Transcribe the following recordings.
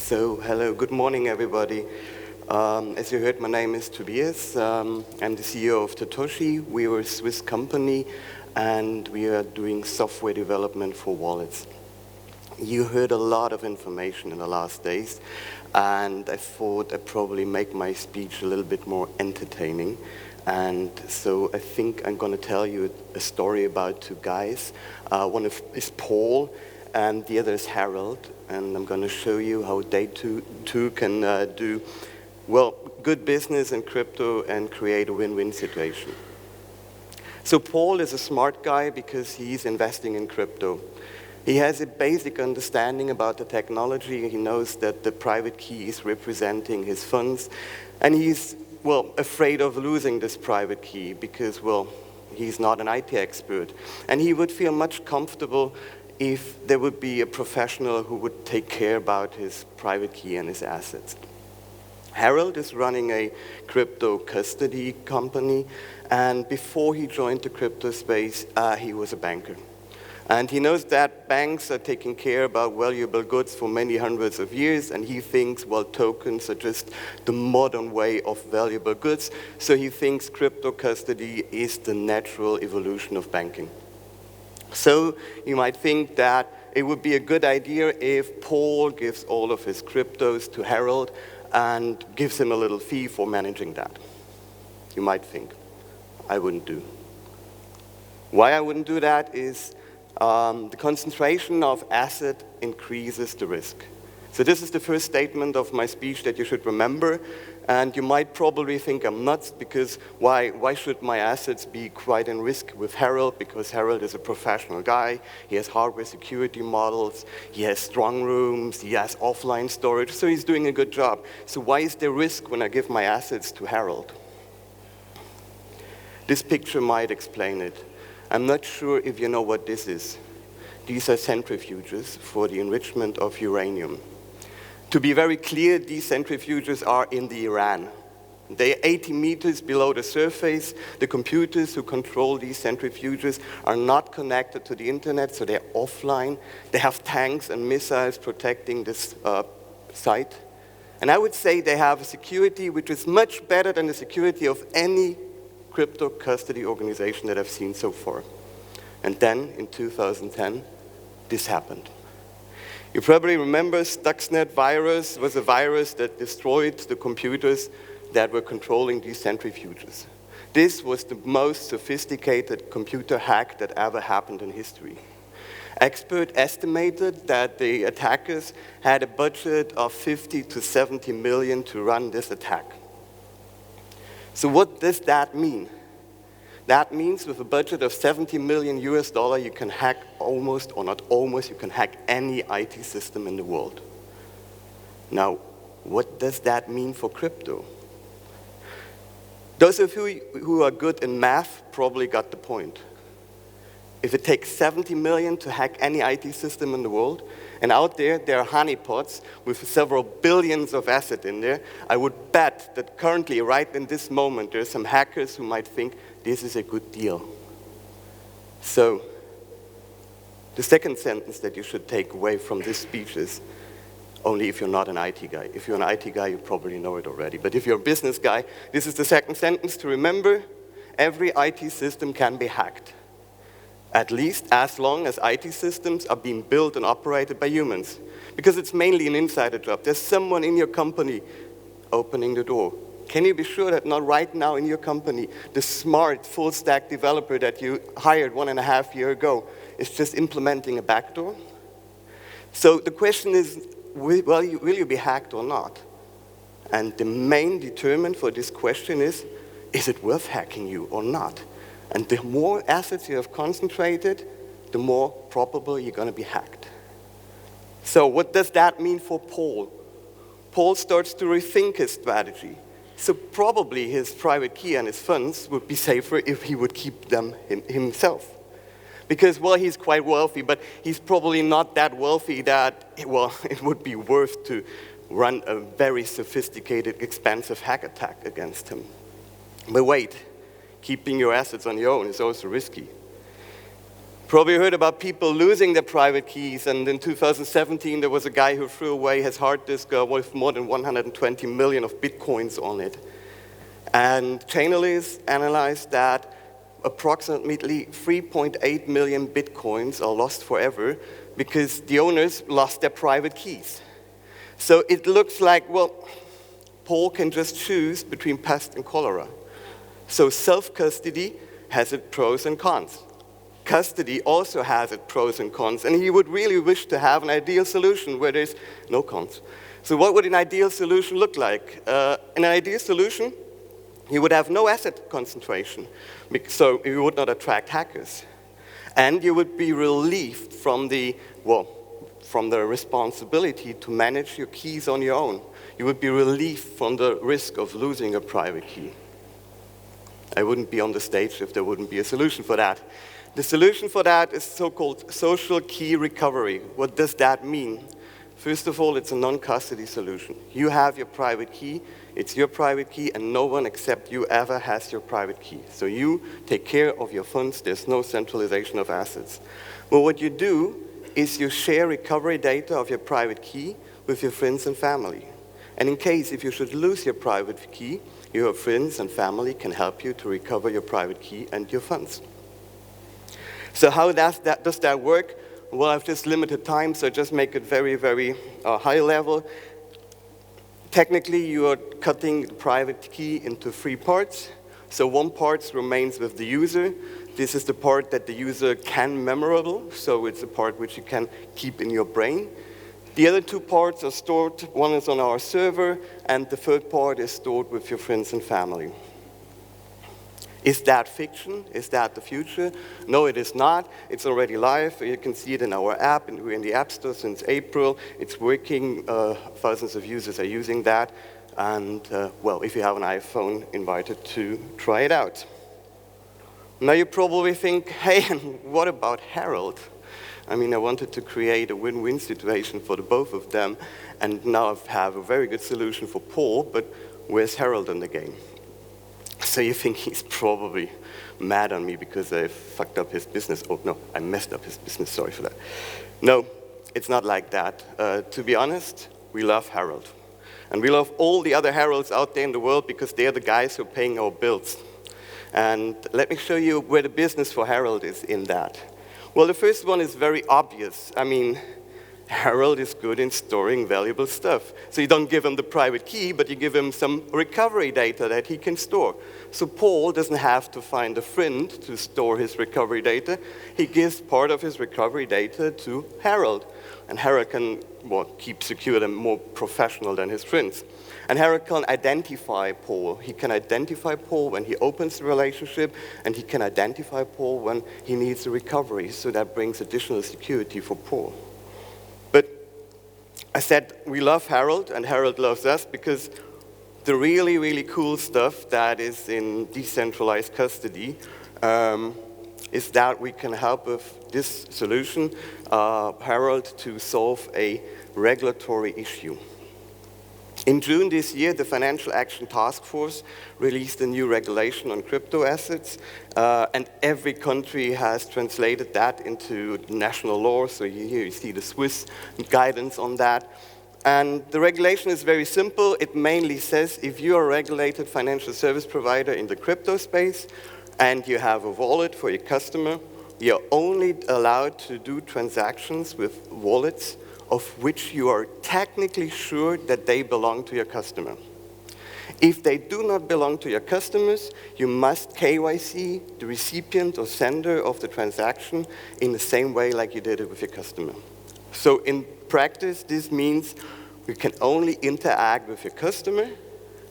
Hello, good morning, everybody. As you heard, my name is Tobias. I'm the CEO of Tatoshi. We are a Swiss company, and we are doing software development for wallets. You heard a lot of information in the last days, and I thought I'd probably make my speech a little bit more entertaining. And so I think I'm going to tell you a story about two guys. One is Paul, and the other is Harold. And I'm going to show you how they two can do, well, good business in crypto and create a win-win situation. So Paul is a smart guy because he's investing in crypto. He has a basic understanding about the technology. He knows that the private key is representing his funds. And he's, well, afraid of losing this private key because, well, he's not an IT expert. And he would feel much comfortable if there would be a professional who would take care about his private key and his assets. Harold is running a crypto custody company, and before he joined the crypto space, he was a banker. And he knows that banks are taking care about valuable goods for many hundreds of years, and he thinks, well, tokens are just the modern way of valuable goods, so he thinks crypto custody is the natural evolution of banking. So you might think that it would be a good idea if Paul gives all of his cryptos to Harold and gives him a little fee for managing that. You might think. I wouldn't do. Why I wouldn't do that is the concentration of asset increases the risk. So this is the first statement of my speech that you should remember. And you might probably think I'm nuts because why should my assets be quite in risk with Harold? Because Harold is a professional guy. He has hardware security models. He has strong rooms. He has offline storage. So he's doing a good job. So why is there risk when I give my assets to Harold? This picture might explain it. I'm not sure if you know what this is. These are centrifuges for the enrichment of uranium. To be very clear, these centrifuges are in the Iran. They are 80 meters below the surface. The computers who control these centrifuges are not connected to the internet, so they're offline. They have tanks and missiles protecting this site. And I would say they have a security which is much better than the security of any crypto custody organization that I've seen so far. And then, in 2010, this happened. You probably remember Stuxnet virus was a virus that destroyed the computers that were controlling these centrifuges. This was the most sophisticated computer hack that ever happened in history. Experts estimated that the attackers had a budget of 50 to 70 million to run this attack. So what does that mean? That means with a budget of 70 million US dollar, you can hack almost, or not almost, you can hack any IT system in the world. Now, what does that mean for crypto? Those of you who are good in math probably got the point. If it takes 70 million to hack any IT system in the world, and out there are honeypots with several billions of assets in there, I would bet that currently, right in this moment, there are some hackers who might think this is a good deal. So, the second sentence that you should take away from this speech is, only if you're not an IT guy. If you're an IT guy, you probably know it already. But if you're a business guy, this is the second sentence to remember. Every IT system can be hacked. At least as long as IT systems are being built and operated by humans. Because it's mainly an insider job. There's someone in your company opening the door. Can you be sure that not right now in your company, the smart full-stack developer that you hired 1.5 years ago is just implementing a backdoor? So the question is, will you be hacked or not? And the main determinant for this question is it worth hacking you or not? And the more assets you have concentrated, the more probable you're going to be hacked. So what does that mean for Paul? Paul starts to rethink his strategy. So probably his private key and his funds would be safer if he would keep them himself. Because, well, he's quite wealthy, but he's probably not that wealthy that, well, it would be worth to run a very sophisticated, expensive hack attack against him. But wait. Keeping your assets on your own is also risky. Probably heard about people losing their private keys, and in 2017 there was a guy who threw away his hard disk with more than 120 million of bitcoins on it. And Chainalysis analyzed that approximately 3.8 million bitcoins are lost forever because the owners lost their private keys. So it looks like, well, Paul can just choose between pest and cholera. So self-custody has its pros and cons. Custody also has its pros and cons, and he would really wish to have an ideal solution where there's no cons. So what would an ideal solution look like? In an ideal solution, you would have no asset concentration, so you would not attract hackers. And you would be relieved from the responsibility to manage your keys on your own. You would be relieved from the risk of losing a private key. I wouldn't be on the stage if there wouldn't be a solution for that. The solution for that is so-called social key recovery. What does that mean? First of all, it's a non-custody solution. You have your private key, it's your private key, and no one except you ever has your private key. So you take care of your funds, there's no centralization of assets. But what you do is you share recovery data of your private key with your friends and family. And in case if you should lose your private key, your friends and family can help you to recover your private key and your funds. So how does that work? Well, I have just limited time, so just make it very, very high level. Technically, you are cutting the private key into 3 parts. So one part remains with the user. This is the part that the user can memorable, so it's a part which you can keep in your brain. The other 2 parts are stored. One is on our server, and the 3rd part is stored with your friends and family. Is that fiction? Is that the future? No, it is not. It's already live. You can see it in our app, and we're in the App Store since April. It's working. Thousands of users are using that. And, well, if you have an iPhone, invited to try it out. Now you probably think, hey, and what about Harold? I mean, I wanted to create a win-win situation for the both of them, and now I have a very good solution for Paul, but where's Harold in the game? So you think he's probably mad on me because I fucked up his business. Oh, no, I messed up his business, sorry for that. No, it's not like that. To be honest, we love Harold. And we love all the other Harolds out there in the world because they're the guys who are paying our bills. And let me show you where the business for Harold is in that. Well, the first one is very obvious. I mean, Harold is good in storing valuable stuff. So you don't give him the private key, but you give him some recovery data that he can store. So Paul doesn't have to find a friend to store his recovery data. He gives part of his recovery data to Harold. And Harold can keep secure and more professional than his friends. And Harold can identify Paul. He can identify Paul when he opens the relationship, and he can identify Paul when he needs a recovery. So that brings additional security for Paul. But I said we love Harold, and Harold loves us, because the really, really cool stuff that is in decentralized custody is that we can help with this solution, Harold, to solve a regulatory issue. In June this year, the Financial Action Task Force released a new regulation on crypto assets, and every country has translated that into national law. So here you see the Swiss guidance on that. And the regulation is very simple. It mainly says if you are a regulated financial service provider in the crypto space and you have a wallet for your customer, you're only allowed to do transactions with wallets of which you are technically sure that they belong to your customer. If they do not belong to your customers, you must KYC the recipient or sender of the transaction in the same way like you did it with your customer. So in practice, this means you can only interact with your customer,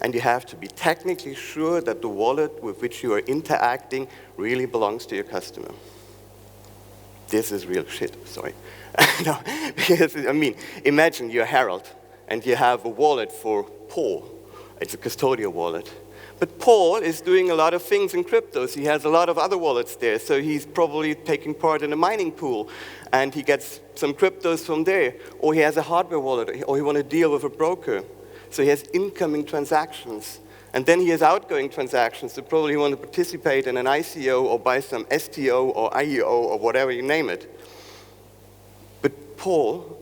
and you have to be technically sure that the wallet with which you are interacting really belongs to your customer. This is real shit, sorry. No, because, I mean, imagine you're Harold, and you have a wallet for Paul. It's a custodial wallet. But Paul is doing a lot of things in cryptos. He has a lot of other wallets there, so he's probably taking part in a mining pool, and he gets some cryptos from there. Or he has a hardware wallet, or he wants to deal with a broker. So he has incoming transactions. And then he has outgoing transactions, so probably you want to participate in an ICO or buy some STO or IEO or whatever you name it. But Paul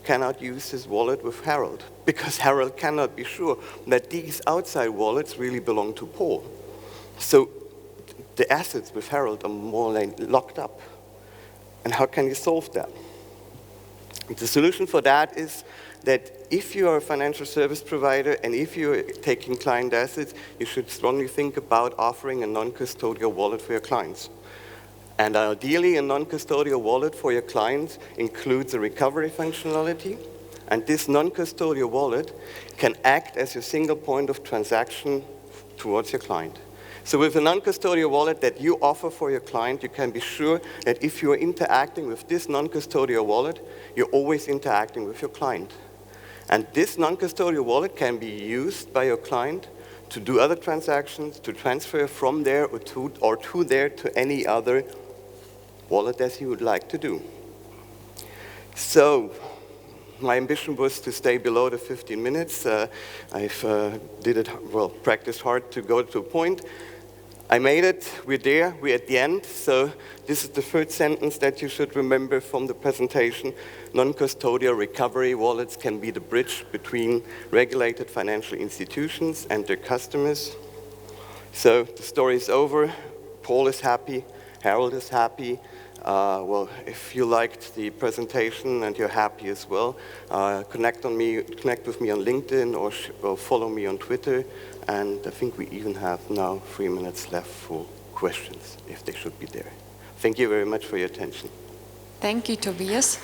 cannot use his wallet with Harold, because Harold cannot be sure that these outside wallets really belong to Paul. So the assets with Harold are more like locked up. And how can you solve that? The solution for that is that if you are a financial service provider and if you're taking client assets, you should strongly think about offering a non-custodial wallet for your clients. And ideally, a non-custodial wallet for your clients includes a recovery functionality. And this non-custodial wallet can act as your single point of transaction towards your client. So with a non-custodial wallet that you offer for your client, you can be sure that if you are interacting with this non-custodial wallet, you're always interacting with your client. And this non-custodial wallet can be used by your client to do other transactions, to transfer from there or to there to any other wallet as you would like to do. So my ambition was to stay below the 15 minutes. I've practiced hard to go to a point. I made it, we're there, we're at the end. So this is the third sentence that you should remember from the presentation. Non-custodial recovery wallets can be the bridge between regulated financial institutions and their customers. So the story is over. Paul is happy, Harold is happy. Well, if you liked the presentation and you're happy as well, connect with me on LinkedIn or follow me on Twitter. And I think we even have now 3 minutes left for questions, if they should be there. Thank you very much for your attention. Thank you, Tobias.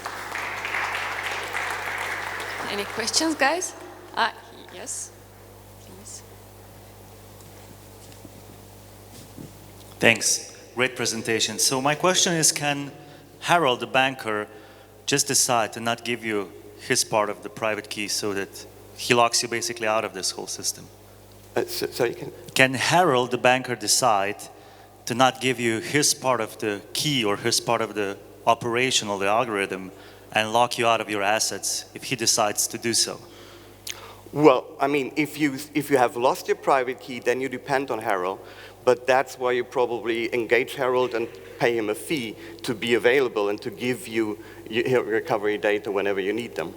Any questions, guys? Yes, please. Thanks. Great presentation. So my question is, can Harold, the banker, just decide to not give you his part of the private key so that he locks you basically out of this whole system? Sorry, Can Harold, the banker, decide to not give you his part of the key or his part of the operation or the algorithm and lock you out of your assets if he decides to do so? Well, I mean, if you have lost your private key, then you depend on Harold. But that's why you probably engage Harold and pay him a fee to be available and to give you your recovery data whenever you need them.